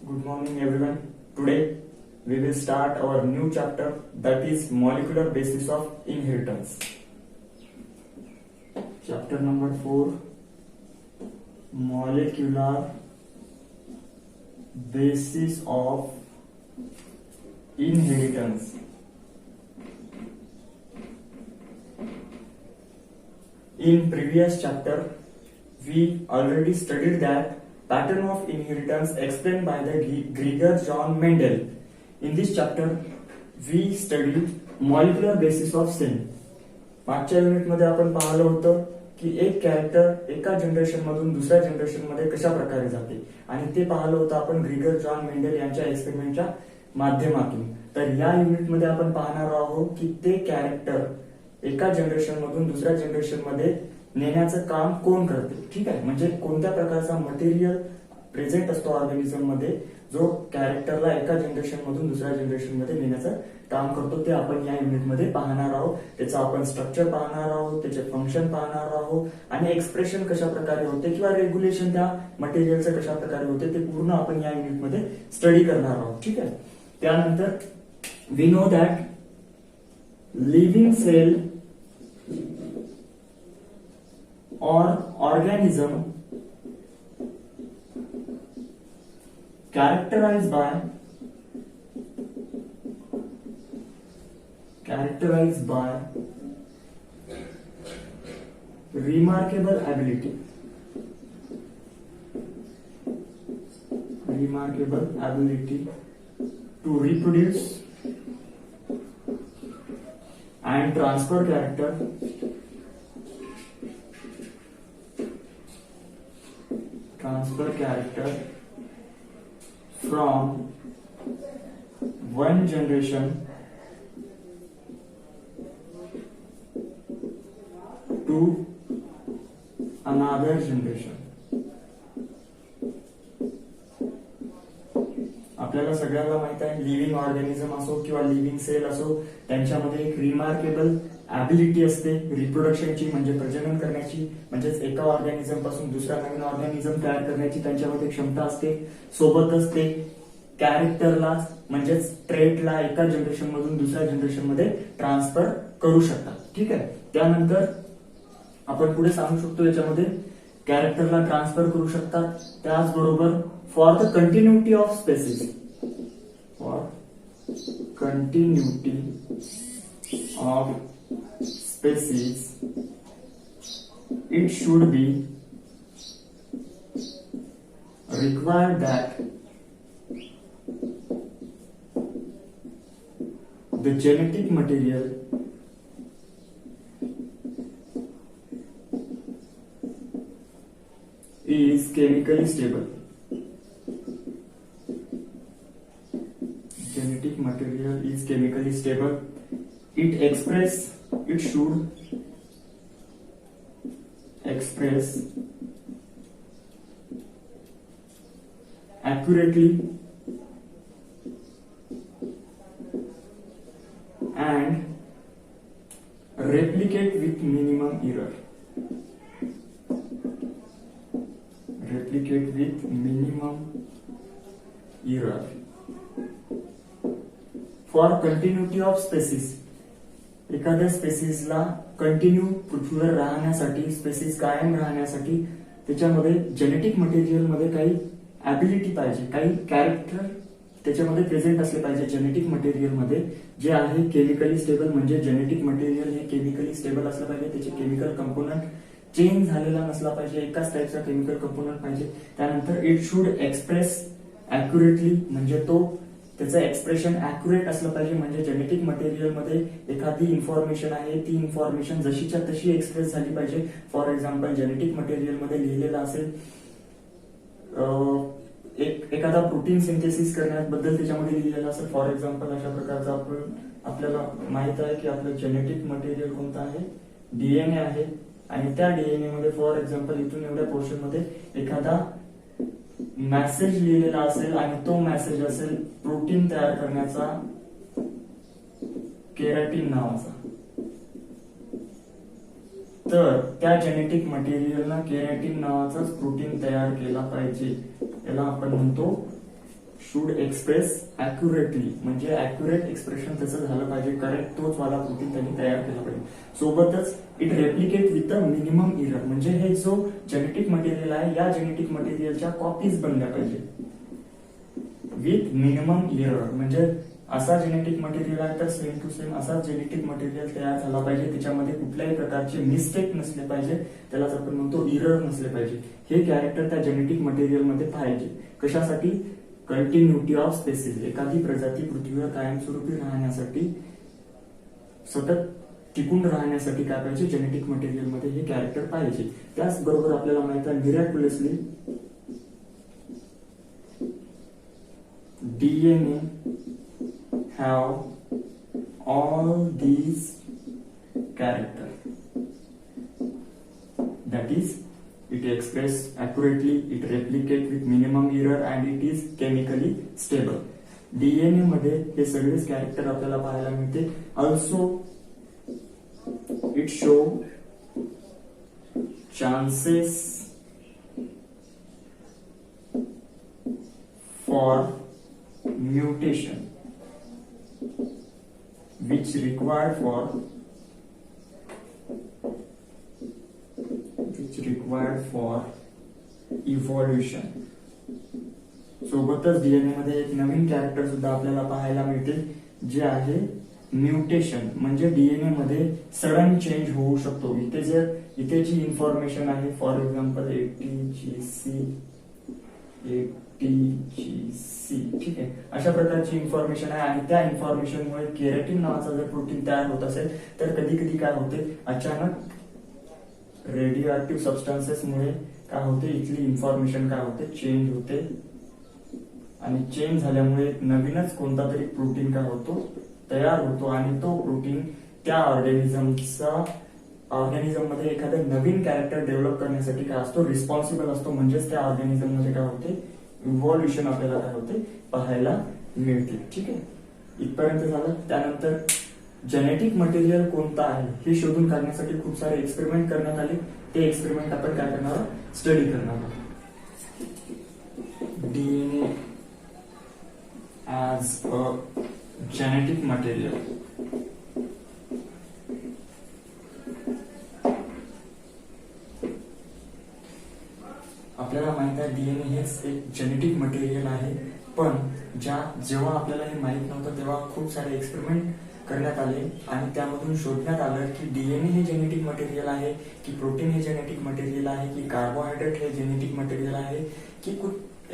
Good morning everyone. Today we will start our new chapter, that is molecular basis of inheritance. Chapter number 4, molecular basis of inheritance. In previous chapter we already studied that pattern of inheritance explained by the Gregor John Mendel. In this chapter we studied molecular basis of sin. मागच्या unit मध्ये आपण पाहिलं होतं की एक character एका generation मधून दुसऱ्या जनरेशन मध्ये कशा प्रकारे जाते आणि ते पाहिलं होतं आपण ग्रेगर जॉन मेंडेल यांच्या एक्सपेरिमेंटच्या माध्यमातून. तर या युनिट मध्ये आपण पाहणार आहोत की ते कॅरेक्टर एका जनरेशन मधून दुसऱ्या जनरेशन मध्ये नेण्याचं काम कोण करते. ठीक आहे, म्हणजे कोणत्या प्रकारचा मटेरियल प्रेझेंट असतो ऑर्गॅनिझम मध्ये जो कॅरेक्टरला एका जनरेशन मधून दुसऱ्या जनरेशन मध्ये नेण्याचं काम करतो, ते आपण या युनिट मध्ये पाहणार आहोत. त्याचं आपण स्ट्रक्चर पाहणार आहोत, त्याचे फंक्शन पाहणार आहोत आणि एक्सप्रेशन कशा प्रकारे होते किंवा रेग्युलेशन त्या मटेरियलचं कशा प्रकारे होते ते पूर्ण आपण या युनिट मध्ये स्टडी करणार आहोत. ठीक आहे, त्यानंतर we know that living cell or organism characterized by remarkable ability to reproduce and transfer character from one generation to another generation. आपल्याला सगळ्यांना माहित आहे लिव्हिंग ऑर्गॅनिझम असो किंवा लिव्हिंग सेल असो त्यांच्यामध्ये एक रिमार्केबल ॲबिलिटी असते रिप्रोडक्शनची, म्हणजे प्रजनन करण्याची, म्हणजेच एका ऑर्गॅनिझम पासून दुसरा नवीन ऑर्गॅनिझम तयार करण्याची त्यांच्यामध्ये क्षमता असते. सोबतच ते कॅरेक्टरला म्हणजेच ट्रेटला एका जनरेशन मधून दुसऱ्या जनरेशन मध्ये ट्रान्सफर करू शकतात. ठीक आहे, त्यानंतर आपण पुढे सांगू शकतो याच्यामध्ये कॅरेक्टरला ट्रान्सफर करू शकतात. त्याचबरोबर for the continuity of species, it should be required that the genetic material is chemically stable. Genetic material is chemically stable. It should express accurately and replicate with minimum error. For continuity of species, एखाद्या स्पेसिसला continue पृथ्वीवर राहण्यासाठी, spaces कायम राहण्यासाठी त्याच्यामध्ये genetic material मध्ये काही ability पाहिजे, काही कॅरेक्टर त्याच्यामध्ये प्रेझेंट असले पाहिजे जेनेटिक मटेरियल मध्ये, जे आहे केमिकली स्टेबल. म्हणजे जेनेटिक मटेरियल हे केमिकली स्टेबल असलं पाहिजे, त्याचे केमिकल कंपोनंट चेंज झालेला नसला पाहिजे, एकाच टाईपचा केमिकल कंपोनंट पाहिजे. त्यानंतर इट शुड एक्सप्रेस ॲक्युरेटली, म्हणजे तो त्याचं एक्सप्रेशन ॲक्युरेट असलं पाहिजे. म्हणजे जेनेटिक मटेरियल मध्ये एखादी इन्फॉर्मेशन आहे ती इन्फॉर्मेशन जशीच्या तशी एक्सप्रेस झाली पाहिजे. फॉर एक्झाम्पल जेनेटिक मटेरियल मध्ये लिहिलेलं असेल एखादा प्रोटीन सिंथेसिस करण्याबद्दल त्याच्यामध्ये लिहिलेलं असेल. फॉर एक्झाम्पल अशा प्रकारचा आपल्याला माहित आहे की आपलं जेनेटिक मटेरियल कोणतं आहे, डीएनए आहे, आणि त्या डीएनए मध्ये फॉर एक्झाम्पल इथून एवढ्या पोर्शन मध्ये एखादा मेसेज लिहिलेला असेल आणि तो मेसेज असेल प्रोटीन तयार करण्याचा केराटिन नावाचा. तर त्या जेनेटिक मटेरियलला केराटिन नावाचाच प्रोटीन तयार केला पाहिजे. याला आपण म्हणतो शुड एक्सप्रेस अॅक्युरेटली, म्हणजे अॅक्युरेट एक्सप्रेशन त्याचं झालं पाहिजे, करेक्ट तोच वाला प्रोटीन त्यांनी तयार केला पाहिजे. सोबतच it replicate with the minimum error, म्हणजे हे जो जेनेटिक मटेरियल आहे या जेनेटिक मटेरियलच्या कॉपीज बनल्या पाहिजे विथ मिनिमम इरर. म्हणजे असा जेनेटिक मटेरियल आहे तर सेम टू सेम असा जेनेटिक मटेरियल तयार झाला पाहिजे, त्याच्यामध्ये कुठल्याही प्रकारचे मिस्टेक नसले पाहिजे, त्यालाच आपण म्हणतो इरर नसले पाहिजे. हे कॅरेक्टर त्या जेनेटिक मटेरियल मध्ये पाहिजे. कशासाठी? कंटिन्युटी ऑफ स्पेसिस, एखादी प्रजाती पृथ्वीवर कायमस्वरूपी राहण्यासाठी, सतत टिकून राहण्यासाठी काय पाहिजे? जेनेटिक मटेरियल मध्ये हे कॅरेक्टर पाहिजे. त्याचबरोबर आपल्याला माहित आहे मिरॅक्युलसली DNA have all these characters. That is, it express accurately, it replicate with minimum error and it is chemically stable. DNA मध्ये हे सगळेच कॅरेक्टर आपल्याला पाहायला मिळते. Also, it show chances for mutation which required for evolution. सोबतच DNA मध्ये एक नवीन character सुद्धा आपल्याला पाहायला मिळते, जे आहे म्युटेशन, म्हणजे डीएनए मध्ये सडन चेंज होऊ शकतो. इथे जी इन्फॉर्मेशन आहे, फॉर एक्झाम्पल ATGC, ठीक आहे, अशा प्रकारची इन्फॉर्मेशन आहे आणि त्या इन्फॉर्मेशनमुळे केराटिन नावाचा जर प्रोटीन तयार होत असेल तर कधी कधी काय होते, अचानक रेडिओ ऍक्टिव्ह सबस्टन्सेस मुळे काय होते, इथली इन्फॉर्मेशन काय होते, चेंज होते आणि चेंज झाल्यामुळे नवीनच कोणता तरी प्रोटीन काय होतो, तयार होतो आणि तो प्रोटीन त्या ऑर्गॅनिझम मध्ये एखादं नवीन कॅरेक्टर डेव्हलप करण्यासाठी काय असतो, रिस्पॉन्सिबल असतो. म्हणजेच त्या ऑर्गॅनिझम मध्ये काय होते, इव्हॉल्युशन आपल्याला काय होते, पाहायला मिळते. ठीक आहे, इथपर्यंत झालं. त्यानंतर जेनेटिक मटेरियल कोणता आहे हे शोधून काढण्यासाठी खूप सारे एक्सपेरिमेंट करण्यात आले. ते एक्सपेरिमेंट आपण काय करणार आहोत, स्टडी करणार आहोत. DNA as a genetic material. आपल्याला माहित आहे डीएनए हेच एक जेनेटिक मटेरियल आहे, पण जेव्हा आपल्याला हे माहित नव्हतं तेव्हा खूप सारे एक्सपेरिमेंट करण्यात आले आणि त्यामधून शोधण्यात आलं की डीएनए हे जेनेटिक मटेरियल आहे, की प्रोटीन हे जेनेटिक मटेरियल आहे, की कार्बोहायड्रेट हे जेनेटिक मटेरियल आहे, की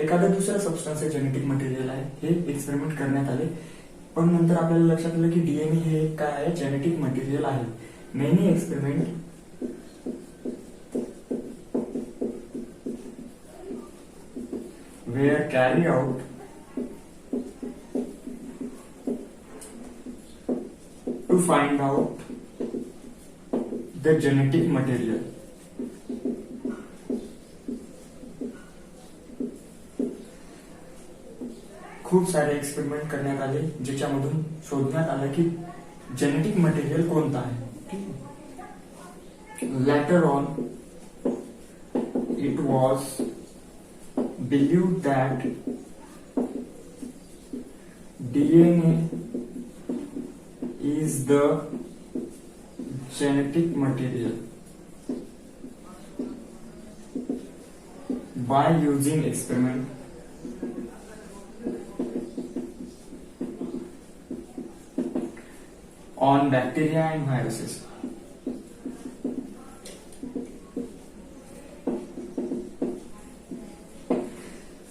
एखादं दुसरं सबस्टन्स हे जेनेटिक मटेरियल आहे. हे एक्सपेरिमेंट करण्यात आले, पण नंतर आपल्याला लक्षात आलं की डीएनए हे काय आहे, जेनेटिक मटेरियल आहे. Many experiment were carried out to find out the genetic material. खूप सारे एक्सपेरिमेंट करण्यात आले ज्याच्यामधून शोधण्यात आलं की जेनेटिक मटेरियल कोणता आहे. Later on, it was believed that DNA is the genetic material. By using experiment, on bacteria and viruses.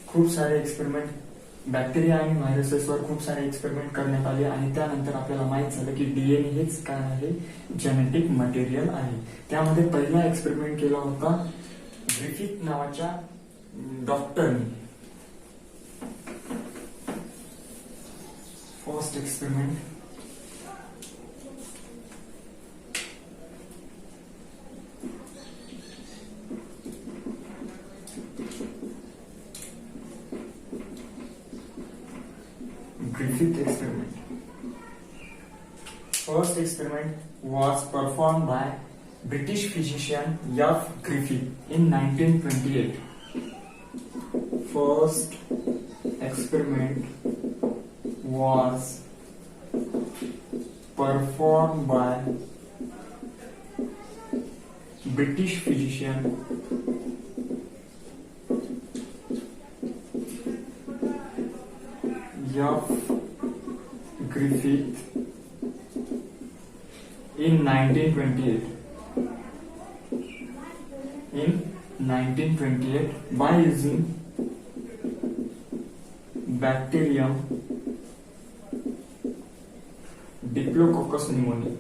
खूप सारे एक्सपेरिमेंट बॅक्टेरिया आणि व्हायरसेसवर खूप सारे एक्सपेरिमेंट करण्यात आले आणि त्यानंतर आपल्याला माहित झालं की डीएनए हेच काय आहे, जेनेटिक मटेरियल आहे. त्यामध्ये पहिला एक्सपेरिमेंट केला होता ग्रिफिथ नावाच्या डॉक्टरने. First experiment Griffith experiment. First experiment was performed by British physician F. Griffith in 1928. First experiment was performed by British physician F. Griffith in 1928. In 1928, by using bacterium Diplococcus pneumoniae.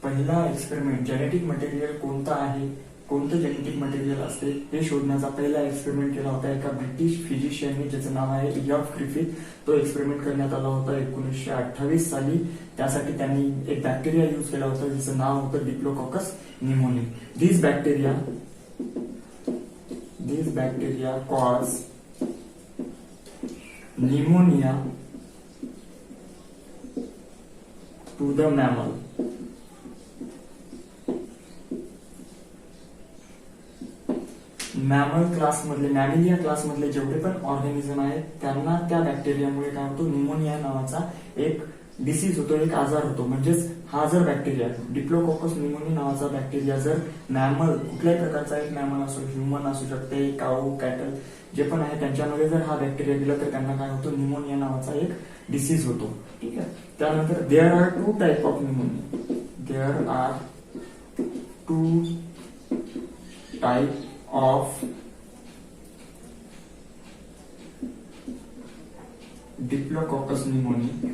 पहिला experiment genetic material कोणता आहे, कोणतं genetic material असते हे शोधण्याचा पहिला experiment केला होता एका ब्रिटिश फिजिशियनने, ज्याचं नाव आहे एफ ग्रिफिथ. तो एक्सपेरिमेंट करण्यात आला होता 1928 साली. त्यासाठी त्यांनी एक बॅक्टेरिया यूज केला होता ज्याचं नाव होतं Diplococcus pneumoniae. This bacteria cause pneumonia to the mammal. Mammal class मधले, मॅमिलिया क्लास मधले जेवढे पण ऑर्गॅनिझम आहेत त्यांना त्या बॅक्टेरियामुळे काय होतो, न्यूमोनिया नावाचा एक डिसीज होतो, एक आजार होतो. म्हणजेच हा जर बॅक्टेरिया डिप्लोकॉकस न्यूमोनिया नावाचा बॅक्टेरिया जर मॅमल, कुठल्याही प्रकारचा एक मॅमल असो, ह्युमन असू शकते, काऊ, कॅटल जे पण आहे त्यांच्यामध्ये जर हा बॅक्टेरिया गेला तर त्यांना काय होतो, न्यूमोनिया नावाचा एक डिसीज होतो. ठीक आहे. त्यानंतर there are two type of pneumonia. There are two type of Diplococcus pneumoniae.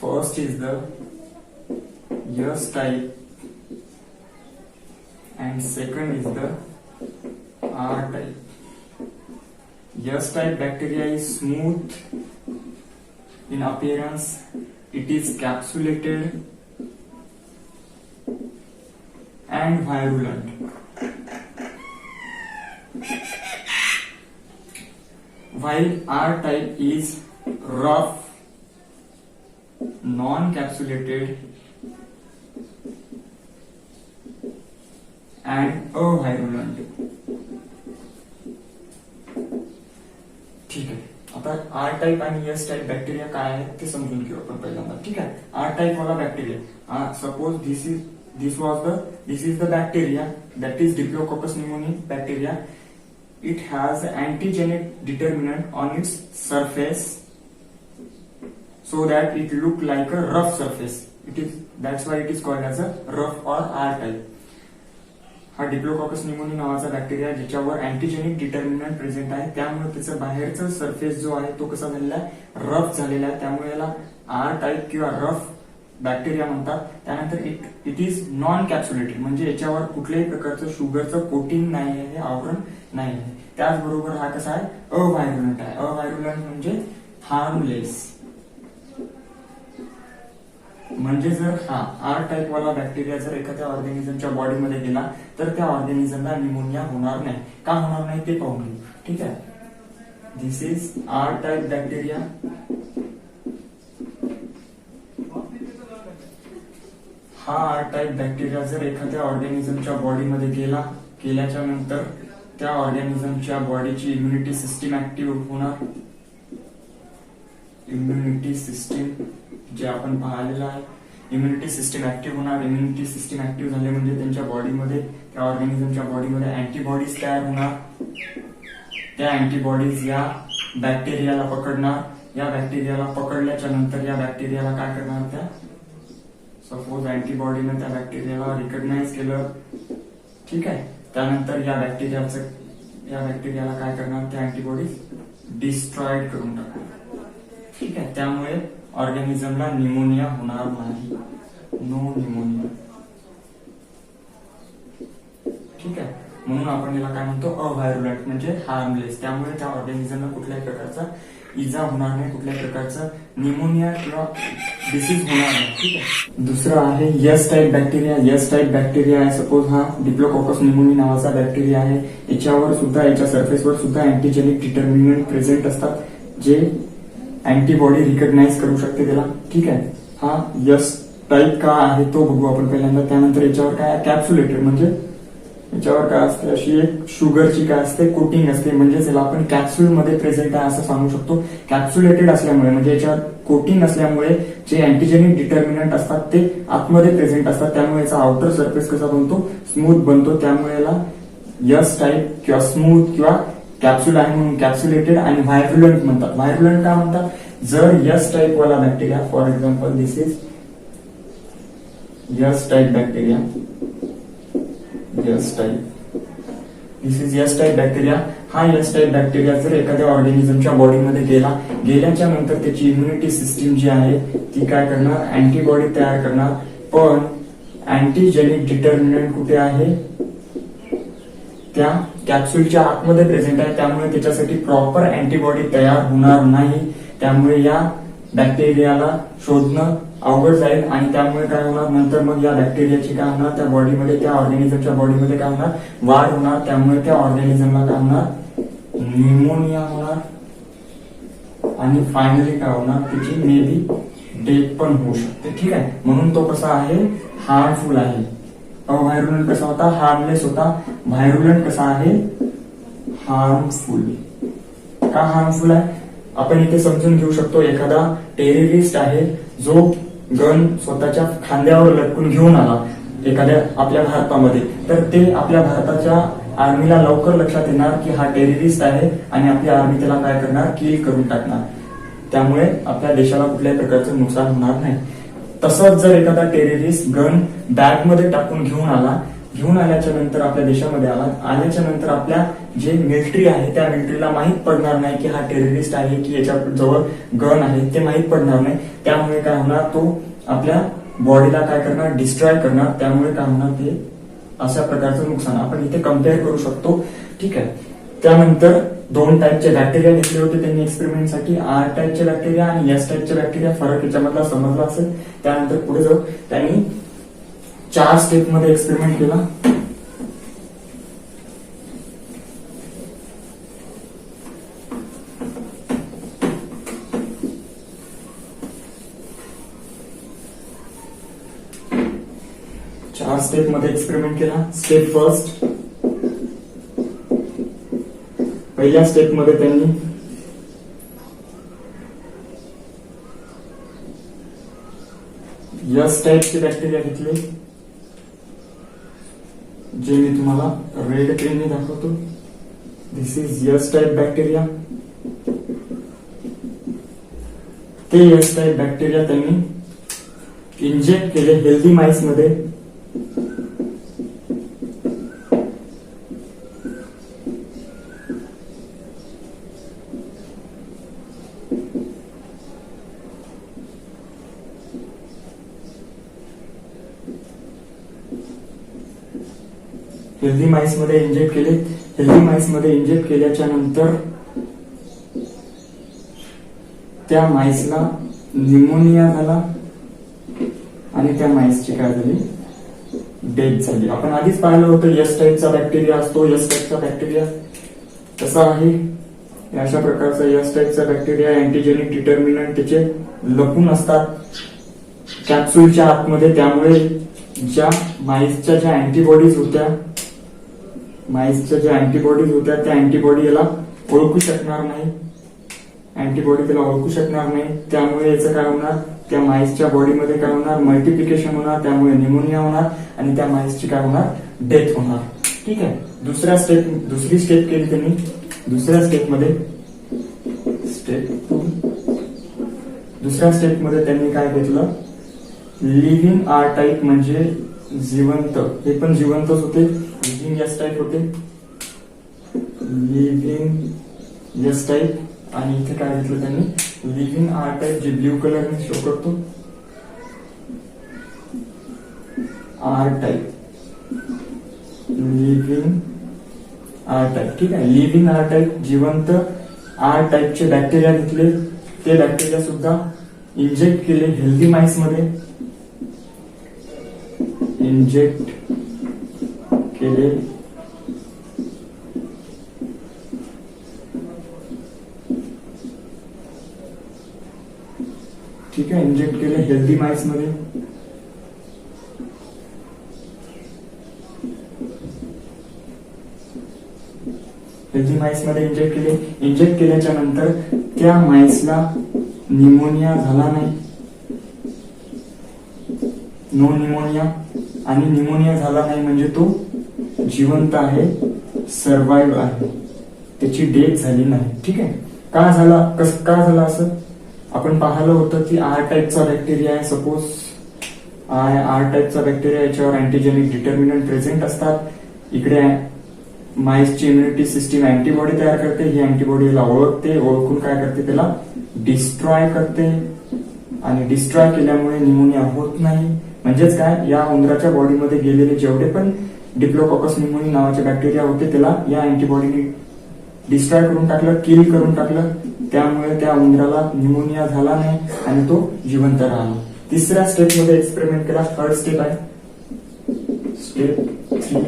First is the S type and second is the R type. S type bacteria is smooth in appearance. It is capsulated and virulent. While R type is rough, non-capsulated and avirulent. ठीक आहे. आता R type आणि S type bacteria काय आहे ते समजून घेऊ आपण पहिल्यांदा. ठीक आहे. आर टाइप वाला bacteria, suppose this is the bacteria that is Diplococcus pneumoniae bacteria. It has antigenic determinant on its surface so that it look like a rough surface. That's why it is called as a rough or R type. हा डिप्लोकॉकस pneumonia नावाचा bacteria ज्याच्यावर अँटीजेनिक determinant present आहे, त्यामुळे त्याचा बाहेरचा surface जो आहे तो कसा झालेला आहे, रफ झालेला आहे. त्यामुळे याला आर टाइप किंवा रफ बॅक्टेरिया म्हणतात. त्यानंतर इट इज नॉन कॅप्सुलेटेड, म्हणजे याच्यावर कुठल्याही प्रकारचं शुगरचं कोटिंग नाही आहे, आवरण नाही आहे. त्याचबरोबर हा कसा आहे, अव्हायरुलंट आहे. अव्हायरुलंट म्हणजे हार्मलेस. म्हणजे जर हा आर टाइप वाला बॅक्टेरिया जर एखाद्या ऑर्गॅनिझमच्या बॉडीमध्ये गेला तर त्या ऑर्गॅनिझमला न्यूमोनिया होणार नाही. का होणार नाही ते पाहून घेऊ. ठीक आहे. दिस इज आर टाइप बॅक्टेरिया. हा आर टाइप बॅक्टेरिया जर एखाद्या ऑर्गॅनिझमच्या बॉडीमध्ये गेल्याच्या नंतर त्या ऑर्गॅनिझमच्या बॉडीची इम्युनिटी सिस्टीम ऍक्टिव्ह होणार. इम्युनिटी सिस्टीम जे आपण पाहिलेलं आहे, इम्युनिटी सिस्टीम ऍक्टिव्ह होणार. इम्युनिटी सिस्टीम ऍक्टिव्ह झाले म्हणजे त्यांच्या बॉडीमध्ये, त्या ऑर्गॅनिझमच्या बॉडीमध्ये अँटीबॉडीज तयार होणार. त्या अँटीबॉडीज या बॅक्टेरियाला पकडणार. या बॅक्टेरियाला पकडल्याच्या नंतर या बॅक्टेरियाला काय करणार, त्या सपोज अँटीबॉडीने त्या बॅक्टेरियाला रिकग्नाइज केलं. ठीक आहे. त्यानंतर या बॅक्टेरियाला काय करणार, त्या अँटीबॉडीज डिस्ट्रॉइड करून टाकणार. ठीक आहे. त्यामुळे ऑर्गॅनिझमला न्यूमोनिया होणार नाही. No pneumonia. ठीक आहे. म्हणून आपण याला काय म्हणतो, अव्हायरुलंट म्हणजे हार्मलेस. त्यामुळे त्या ऑर्गॅनिझमला कुठल्याही प्रकारचा इजा होणार नाही, कुठल्याही प्रकारचं निमोनिया किंवा डिसीज होणार नाही. ठीक आहे. दुसरं आहे yes type bacteria. Yes type bacteria आहे, सपोज हा डिप्लोकोकस निमोनी नावाचा बॅक्टेरिया आहे. याच्यावर सुद्धा, याच्या सरफेसवर सुद्धा अँटीजेनिक डिटर्मिनंट प्रेझेंट असतात, जे अँटीबॉडी रिकग्नाइज करू शकते त्याला. ठीक आहे. हा यस टाईप का आहे तो बघू आपण पहिल्यांदा. त्यानंतर याच्यावर काय कॅप्सुलेटेड, म्हणजे याच्यावर काय असते, अशी एक शुगरची काय असते कोटिंग असते, म्हणजे त्याला आपण कॅप्सूल मध्ये प्रेझेंट आहे असं सांगू शकतो. कॅप्सुलेटेड असल्यामुळे म्हणजे याच्यावर कोटिंग असल्यामुळे जे अँटीजेनिक डिटर्मिनंट असतात ते आतमध्ये प्रेझेंट असतात, त्यामुळे याचा आउटर सरफेस कसा बनतो, स्मूथ बनतो. त्यामुळे याला यस टाईप किंवा स्मूथ किंवा कॅप्सूल आहे म्हणून कॅप्सुलेटेड आणि व्हायरुलंट म्हणतात. व्हायरुलंट का म्हणतात, जर यस टाईप वाला bacteria, for example this is yes type bacteria, yes type, this is yes type bacteria. हा यस टाईप बॅक्टेरिया जर एखाद्या ऑर्गॅनिझमच्या बॉडीमध्ये गेल्याच्या नंतर त्याची इम्युनिटी सिस्टीम जी आहे ती काय करणार, अँटीबॉडी तयार करणार. पण अँटीजेनिक डिटर्मिनंट कुठे आहे, त्या कॅप्सूलच्या आतमध्ये प्रेझेंट आहे, त्यामुळे त्याच्यासाठी प्रॉपर अँटीबॉडी तयार होणार नाही. त्यामुळे या बॅक्टेरियाला शोधणं अवघड जाईल आणि त्यामुळे काय होणार, नंतर मग या बॅक्टेरियाची काय होणार, त्या बॉडीमध्ये, त्या ऑर्गॅनिझमच्या बॉडीमध्ये काय होणार, वाढ होणार. त्यामुळे त्या ऑर्गॅनिझमला काय होणार, न्यूमोनिया होणार आणि फायनली काय होणार, त्याची मे बी डेथ पण होऊ शकते. ठीक आहे. म्हणून तो कसा आहे, हार्मफुल आहे. व्हायरुलंट कसा होता, हार्मलेस होता. व्हायरुलंट कसा आहे, हार्मफुल. का हार्मफुल आहे आपण इथे समजून घेऊ शकतो. एखादा टेररिस्ट आहे जो गन स्वतःच्या खांद्यावर लटकून घेऊन आला एखाद्या आपल्या भारतामध्ये, तर ते आपल्या भारताच्या आर्मीला लवकर लक्षात येणार की हा टेररिस्ट आहे आणि आपली आर्मी त्याला काय करणार, किल करून टाकणार. त्यामुळे आपल्या देशाला कुठल्याही प्रकारचं नुकसान होणार नाही. तसंच जर एखादा टेररिस्ट गन बॅग मध्ये टाकून घेऊन आल्याच्या नंतर आपल्या देशामध्ये आल्याच्या नंतर आपल्या जे मिलिटरी आहे त्या मिलिटरीला माहित पडणार नाही की हा टेररिस्ट आहे की याच्या जवळ गन आहे, ते माहित पडणार नाही. त्यामुळे काय होणार, तो आपल्या बॉडीला काय करणार, डिस्ट्रॉय करणार. त्यामुळे काय होणार, ते अशा प्रकारचं नुकसान आपण इथे कम्पेअर करू शकतो. ठीक आहे. त्यानंतर 2 टाईपचे बॅक्टेरिया घेतले होते त्यांनी एक्सपेरिमेंटसाठी, आर टाईपचे बॅक्टेरिया आणि एस टाईपचे बॅक्टेरिया. फरक याच्यामधला समजला असेल. त्यानंतर पुढे जाऊ, त्यांनी 4 स्टेप मध्ये एक्सपेरिमेंट केला. स्टेप मध्ये एक्सपेरिमेंट केला. स्टेप फर्स्ट, पहिल्या स्टेप मध्ये त्यांनी यस टाईपचे बॅक्टेरिया घेतले, जे मी तुम्हाला रेड पेनने दाखवतो. दिस इज यस टाईप बॅक्टेरिया. ते यस टाईप बॅक्टेरिया त्यांनी इंजेक्ट केले हेल्दी माइस मध्ये. हेल्दी माइस मध्ये इंजेक्ट केले. हेल्दी माइस मध्ये इंजेक्ट केल्याच्या नंतर त्या माइसला न्यूमोनिया झाला आणि त्या माइसची काय झाली, डेथ झाली. आपण आधीच पाहिलं होतं यस टाईपचा बॅक्टेरिया असतो. यस टाईपचा बॅक्टेरिया कसा आहे, अशा प्रकारचा यस टाईपचा बॅक्टेरिया अँटीजेनिक डिटर्मिनंट त्याचे लपून असतात कॅप्सूलच्या आतमध्ये. त्यामुळे ज्या माइसच्या ज्या अँटीबॉडीज होत्या, त्या अँटीबॉडी याला ओळखू शकणार नाही. त्यामुळे याचं काय होणार, त्या माइसच्या बॉडीमध्ये काय होणार, मल्टिप्लिकेशन होणार. त्यामुळे निमोनिया होणार आणि त्या माइसची काय होणार, डेथ होणार. ठीक आहे. दुसरी स्टेप केली त्यांनी. दुसऱ्या स्टेप मध्ये त्यांनी काय घेतलं, लिव्हिंग आर टाईप म्हणजे जिवंत. हे पण जिवंतच होते. लिव्हिंग यस टाईप होते. लिव्हिंग यस टाईप आणि इथे काय घेतलं त्यांनी, लिव्हिंग आर टाईप, जे ब्ल्यू कलरने शो करतो, R type, living R type. ठीक आहे. लिव्हिंग आर टाईप जिवंत आर टाईपचे बॅक्टेरिया घेतले, ते बॅक्टेरिया सुद्धा इंजेक्ट केले हेल्दी माइस मध्ये, इंजेक्ट केले ठीक आहे, इंजेक्ट केले हेल्दी माइस मध्ये. हेल्दी माइस मध्ये इंजेक्ट केले. इंजेक्ट केल्याच्या नंतर त्या माइसला निमोनिया झाला नाही, नो निमोनिया, आणि निमोनिया झाला नाही म्हणजे तो जिवंत आहे, सर्वाइव्ह आहे, त्याची डेथ झाली नाही. ठीक आहे. का झाला असं? आपण पाहिलं होतं की आर टाईपचा बॅक्टेरिया आहे, सपोज आर टाईपचा बॅक्टेरिया, याच्यावर अँटीजेनिक डिटर्मिनंट प्रेझेंट असतात. इकडे माइसची इम्युनिटी सिस्टीम अँटीबॉडी तयार करते, ही अँटीबॉडी याला ओळखते, ओळखून काय करते, त्याला डिस्ट्रॉय करते, आणि डिस्ट्रॉय केल्यामुळे निमोनिया होत नाही. म्हणजेच काय, या उंदराच्या बॉडीमध्ये गेलेले जेवढे पण डिप्लोकॉकस निमोनी नावाचे बॅक्टेरिया होते त्याला या अँटीबॉडीने डिस्ट्रॉय करून टाकलं, किल करून टाकलं, त्यामुळे त्या उंदराला निमोनिया झाला नाही आणि तो जिवंत राहिला. तिसऱ्या स्टेप मध्ये एक्सपेरिमेंट केला. थर्ड स्टेप आहे स्टेप 3.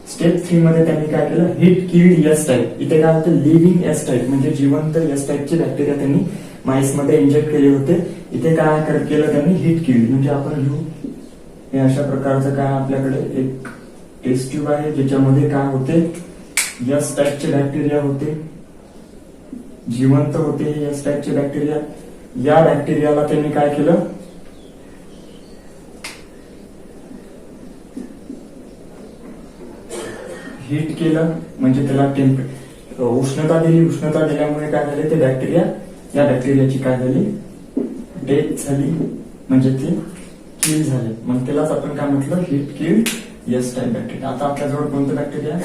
स्टेप 3 मध्ये त्यांनी काय केलं, हिट किल्ड एस टाईप. इथे काय होतं, लिव्हिंग एस टाईप म्हणजे जिवंत एस टाईपचे बॅक्टेरिया त्यांनी माइस मध्ये इंजेक्ट केले होते. इथे काय केलं त्यांनी, हिट किल्ड. म्हणजे आपण घेऊ हे अशा प्रकारचं काय, आपल्याकडे एक टेस्ट ट्यूब आहे ज्याच्यामध्ये काय होते, एस टाईपचे बॅक्टेरिया होते, जिवंत होते एस टाईपचे बॅक्टेरिया. या बॅक्टेरियाला त्यांनी काय केलं, हीट केलं, म्हणजे त्याला उष्णता दिली. उष्णता दिल्यामुळे काय झाले, ते बॅक्टेरिया, या बॅक्टेरियाची काय झाली, डेथ झाली, म्हणजे ते किल झाले. मग त्यालाच आपण काय म्हटलं, heat killed S type bacteria. आता आपल्याजवळ कोणतं बॅक्टेरिया,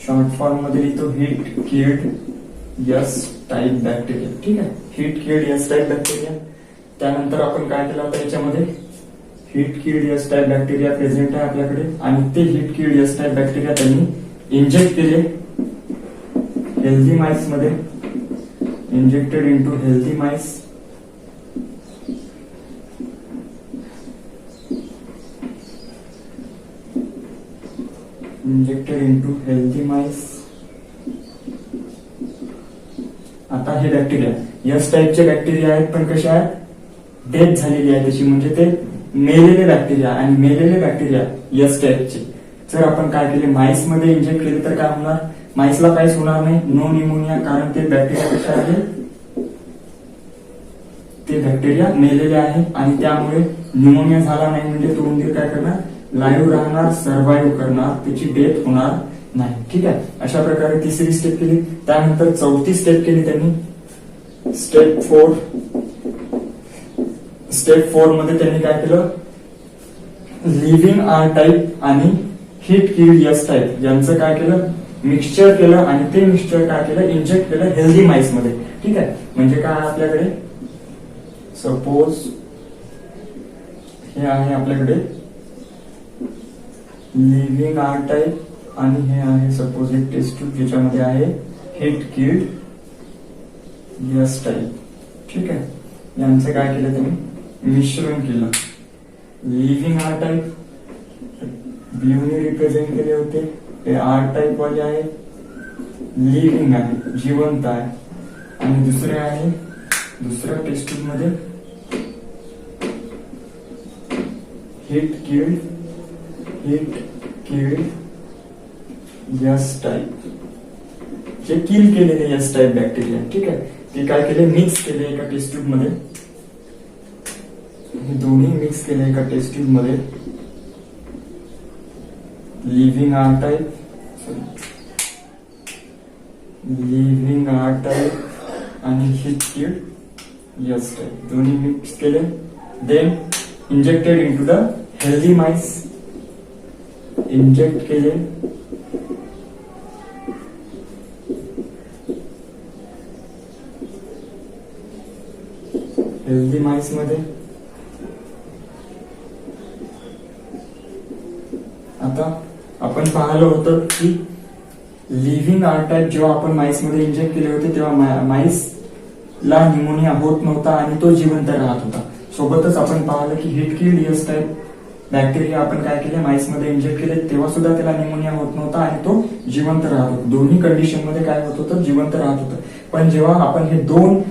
शॉर्ट फॉर्म मध्ये लिहितो heat killed S type bacteria. ठीक आहे, heat killed S type bacteria. त्यानंतर आपण काय केलं, आता याच्यामध्ये heat killed S type bacteria present आहे आपल्याकडे, आणि ते heat killed S type bacteria त्यांनी इंजेक्ट केले हेल्दी माइस मध्ये, इंजेक्टेड इनटू हेल्दी माइस. इंजेक्टेड इनटू हेल्दी माइस. आता हे बॅक्टेरिया एस टाईपचे बॅक्टेरिया आहेत, पण कसे आहेत, डेथ झालेली आहे त्याची, म्हणजे ते मेलेले बॅक्टेरिया. आणि मेलेले बॅक्टेरिया एस टाईपचे जर आपण काय केले, माइस मध्ये इंजेक्ट केले तर काय होणार, माइसला काहीच होणार नाही, नो निमोनिया, कारण ते बॅक्टेरिया कशा आहे, ते बॅक्टेरिया मेलेले आहे, आणि त्यामुळे निमोनिया झाला नाही, म्हणजे तो उंदीर काय करणार, लाईव्ह राहणार, सर्व्हाइव्ह करणार, त्याची डेथ होणार नाही. ठीक आहे. अशा प्रकारे तिसरी स्टेप केली. त्यानंतर चौथी स्टेप केली त्यांनी, स्टेप 4. स्टेप 4 मध्ये त्यांनी काय केलं, लिव्हिंग आर टाईप आणि हीट किल्ड एस टाईप यांचं काय केलं, मिक्सचर केलं, आणि ते मिक्सचर काय केलं, इंजेक्ट केलं हेल्दी माइस मध्ये. ठीक आहे. म्हणजे काय आपल्याकडे, सपोज हे आहे आपल्याकडे लिव्हिंग आर टाईप, आणि हे आहे सपोज एक टेस्ट ट्यूब ज्याच्यामध्ये आहे हीट किल्ड एस टाईप. ठीक आहे. यांचं काय केलं त्यांनी, मिश्रण केलं. लिव्हिंग आर टाईप ब्ल्यूने रिप्रेझेंट केले होते, हे आर टाईप वाले आहे, लिव्हिंग आहे, जिवंत आहे, आणि दुसरे आहे, दुसऱ्या टेस्ट ट्यूब मध्ये हीट किल्ड एस टाईप, जे किल केलेले एस टाईप बॅक्टेरिया. ठीक आहे. ते काय केले, मिक्स केले एका टेस्ट ट्यूब मध्ये, हे दोन्ही मिक्स केले एका टेस्ट ट्यूब मध्ये, living R type, living R type आणि हीट किल्ड एस टाईप दोन्ही मिक्स केले. Then injected into the healthy mice, inject केले हेल्दी माइस मध्ये. आता आपण पाहिलं होतं की लिव्हिंग आर टाईप जेव्हा आपण माईस मध्ये इंजेक्ट केले होते तेव्हा माईसला न्यूमोनिया होत नव्हता आणि तो जिवंत राहत होता. सोबतच आपण पाहिलं की hit killed S type bacteria आपण काय केले माईस मध्ये इंजेक्ट केले तेव्हा सुद्धा त्याला न्यूमोनिया होत नव्हता आणि तो जिवंत राहत होता. दोन्ही कंडिशन मध्ये काय होत होतं, जिवंत राहत होतं. पण जेव्हा आपण हे दोन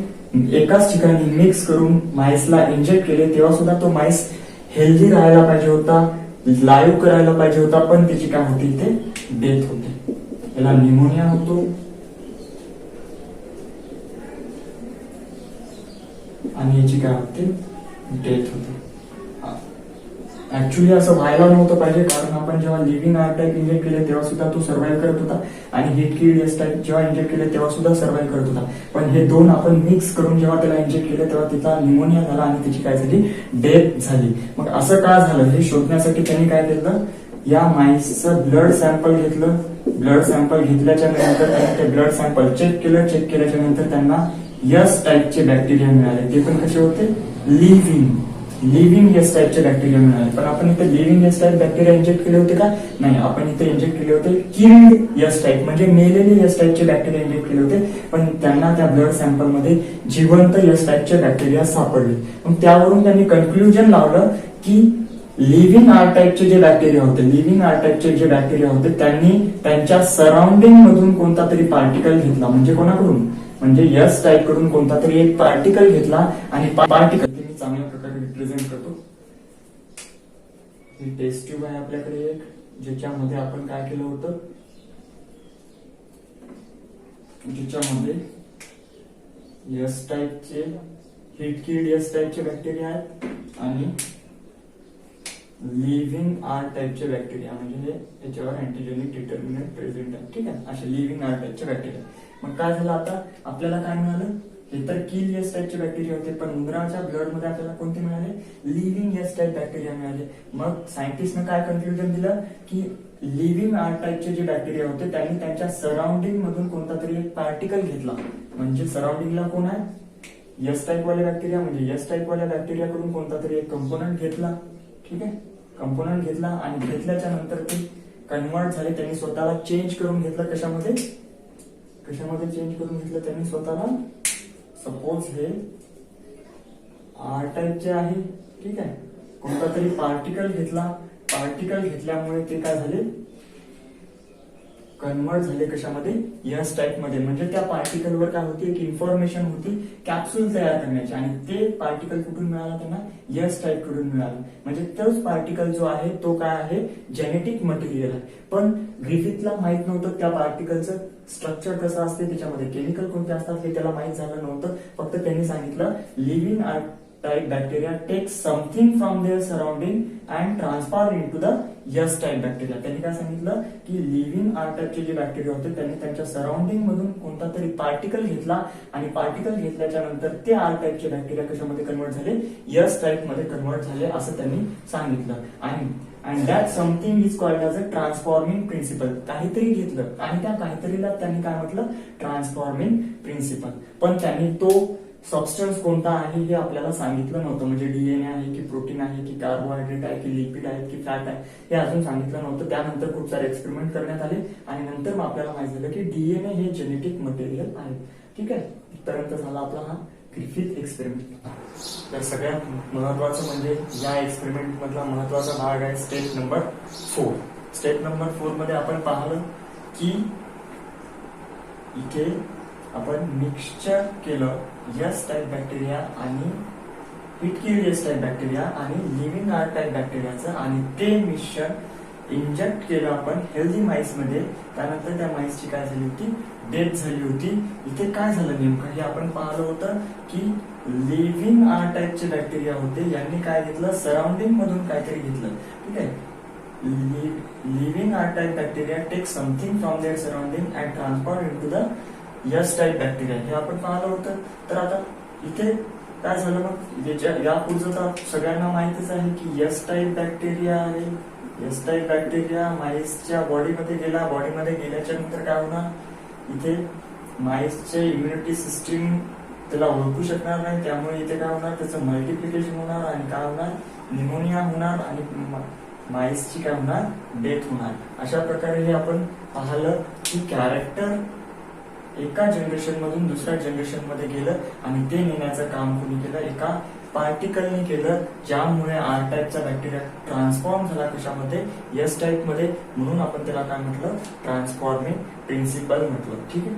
एकाच ठिकाणी मिक्स करून माईसला इंजेक्ट केले तेव्हा सुद्धा तो माईस हेल्दी राहायला पाहिजे होता, लाईव्ह करायला पाहिजे होता, पण त्याची काय होती, इथे डेथ होते. याला न्यूमोनिया होतो आणि याची काय होते, डेथ होते. ऍक्च्युली असं व्हायला नव्हतं पाहिजे, कारण आपण जेव्हा लिव्हिंग आर टाईप इंजेक्ट केले तेव्हा सुद्धा तो सर्व्हाइव्ह करत होता आणि हिट किल्ड एस टाईप जेव्हा इंजेक्ट केले तेव्हा सुद्धा सर्व्हाइव्ह करत होता. पण हे दोन आपण मिक्स करून जेव्हा त्याला इंजेक्ट केलं तेव्हा तिचा न्यूमोनिया झाला आणि त्याची काय झाली, डेथ झाली. मग असं का झालं हे शोधण्यासाठी त्यांनी काय केलं, या माईसचं ब्लड सॅम्पल घेतलं. ब्लड सॅम्पल घेतल्याच्या नंतर त्यांनी ते ब्लड सॅम्पल चेक केलं. चेक केल्याच्या नंतर त्यांना यस टाईपचे बॅक्टेरिया मिळाले. ते पण कसे होते, लिव्हिंग यस टाईपचे बॅक्टेरिया मिळाले. पण आपण इथे living S type bacteria inject केले होते का, नाही. आपण इथे इंजेक्ट केले होते किल्ड यस टाईप म्हणजे मेलेले यस टाईपचे बॅक्टेरिया इंजेक्ट केले होते. पण त्यांना त्या ब्लड सॅम्पल मध्ये जिवंत यस टाईपचे बॅक्टेरिया सापडले. मग त्यावरून त्यांनी कन्क्लुजन लावलं की लिव्हिंग आर टाईपचे जे बॅक्टेरिया होते त्यांनी त्यांच्या सराउंडिंग मधून कोणता तरी पार्टिकल घेतला. म्हणजे कोणाकडून, म्हणजे यस टाईप कडून कोणता तरी एक पार्टिकल घेतला आणि पार्टिकल मी चांगल्या प्रकारे रिप्रेझेंट करतो. ही टेस्ट ट्यूब आहे आपल्याकडे एक, ज्याच्यामध्ये आपण काय केलं होतं, ज्याच्यामध्ये यस टाईपचे हिट किल्ड यस टाईपचे बॅक्टेरिया आहेत आणि लिव्हिंग आर टाईपचे बॅक्टेरिया म्हणजे याच्यावर अँटीजेनिक डिटर्मिनंट प्रेझेंट आहे. ठीक आहे, असे लिव्हिंग आर टाईपचे बॅक्टेरिया. मग काय झालं, आता आपल्याला काय मिळालं, हे तर किल यस टाईपचे बॅक्टेरिया होते, पण उंदराच्या ब्लड मध्ये आपल्याला कोणते मिळाले, लिव्हिंग यस टाईप बॅक्टेरिया मिळाले. मग सायंटिस्टने काय कन्क्लुजन दिलं की लिव्हिंग आर टाईपचे जे बॅक्टेरिया होते त्यांनी त्यांच्या सराउंडिंग मधून कोणता तरी एक पार्टिकल घेतला. म्हणजे सराउंडिंगला कोण आहे, यस टाईप वाले बॅक्टेरिया, म्हणजे यस टाईप वाल्या बॅक्टेरियाकडून कोणता तरी एक कंपोनंट घेतला. ठीक आहे, कंपोनंट घेतला आणि घेतल्याच्या नंतर ते कन्वर्ट झाले. त्यांनी स्वतःला चेंज करून घेतलं. कशामध्ये चेंज करून घेतलं त्यांनी स्वतःला. सपोज हे आर टाईपचे आहे, ठीक आहे, कोणता तरी पार्टिकल घेतला. पार्टिकल घेतल्यामुळे ते काय झाले, कन्वर्ट झाले कशामध्ये, यस टाईप मध्ये. म्हणजे त्या पार्टिकलवर काय होती, एक इन्फॉर्मेशन होती कॅप्सूल तयार करण्याची आणि ते पार्टिकल कुठून मिळाला त्यांना, यस टाईप कडून मिळालं. म्हणजे तोच पार्टिकल जो आहे तो काय आहे, जेनेटिक मटेरियल आहे. पण ग्रिफिथला माहित नव्हतं त्या पार्टिकलचं स्ट्रक्चर कसं असते, त्याच्यामध्ये केमिकल कोणते असतात हे त्याला माहित झालं नव्हतं. फक्त त्यांनी सांगितलं living R type bacteria take something from their surrounding and transform into the S type bacteria. त्यांनी काय सांगितलं की लिव्हिंग आर टाईपचे जे बॅक्टेरिया होते त्यांनी त्यांच्या सराउंडिंग मधून कोणता तरी पार्टिकल घेतला आणि पार्टिकल घेतल्याच्या नंतर ते आर टाईपचे बॅक्टेरिया कशामध्ये कन्वर्ट झाले, यस टाईप मध्ये कन्वर्ट झाले असं त्यांनी सांगितलं. आणि that something is called as a transforming principle. काहीतरी घेतलं आणि त्या काहीतरीला त्यांनी काय म्हटलं, ट्रान्सफॉर्मिंग प्रिन्सिपल. पण त्यांनी तो सबस्टन्स कोणता आहे हे आपल्याला सांगितलं नव्हतं. म्हणजे डीएनए आहे की प्रोटीन आहे की कार्बोहायड्रेट आहे की लिपिड आहे की फॅट आहे हे अजून सांगितलं नव्हतं. त्यानंतर खूप सारे एक्सपेरिमेंट करण्यात आले आणि नंतर मग आपल्याला माहित झालं की डीएनए हे जेनेटिक मटेरियल आहे. ठीक आहे, इथपर्यंत झाला आपला हा ग्रिफिथ एक्सपेरिमेंट. तर सगळ्यात महत्वाचं म्हणजे या एक्सपेरिमेंट मधला महत्वाचा भाग आहे स्टेप नंबर 4. स्टेप नंबर 4 मध्ये आपण पाहिलं की इथे आपण मिक्सचर केलं यस टाईप बॅक्टेरिया आणि hit killed yes type bacteria आणि लिव्हिंग आर टाईप बॅक्टेरियाचं आणि ते मिश्रण इंजेक्ट केलं आपण हेल्दी माईस मध्ये. त्यानंतर त्या माईसची काय झाली होती, डेथ झाली होती. इथे काय झालं नेमकं हे आपण पाहिलं होतं की लिव्हिंग आर टाईपचे बॅक्टेरिया होते, यांनी काय घेतलं, सराउंडिंग मधून काहीतरी घेतलं. ठीक आहे, living R type bacteria take something from their surrounding and transform into the S type bacteria हे आपण पाहिलं होतं. तर आता इथे काय झालं, मग या पुढचं तर सगळ्यांना माहितीच आहे की यस टाईप बॅक्टेरिया आहे. यस टाईप बॅक्टेरिया माईसच्या बॉडीमध्ये गेला. बॉडीमध्ये गेल्याच्या नंतर काय होणार, इथे माईसचे इम्युनिटी सिस्टीम त्याला ओळखू शकणार नाही. त्यामुळे इथे काय होणार, त्याचं मल्टिप्लिकेशन होणार आणि काय होणार, न्यूमोनिया होणार आणि माईसची काय होणार, डेथ होणार. अशा प्रकारे हे आपण पाहिलं की कॅरेक्टर एका जनरेशन मधून दुसऱ्या जनरेशन मध्ये गेलं आणि ते नेण्याचं काम कोणी केलं, एका पार्टिकलने केलं, ज्यामुळे आर टाईपचा बॅक्टेरिया ट्रान्सफॉर्म झाला कशामध्ये, एस टाईप मध्ये. म्हणून आपण त्याला काय म्हटलं, ट्रान्सफॉर्मिंग प्रिन्सिपल म्हटलं. ठीक आहे.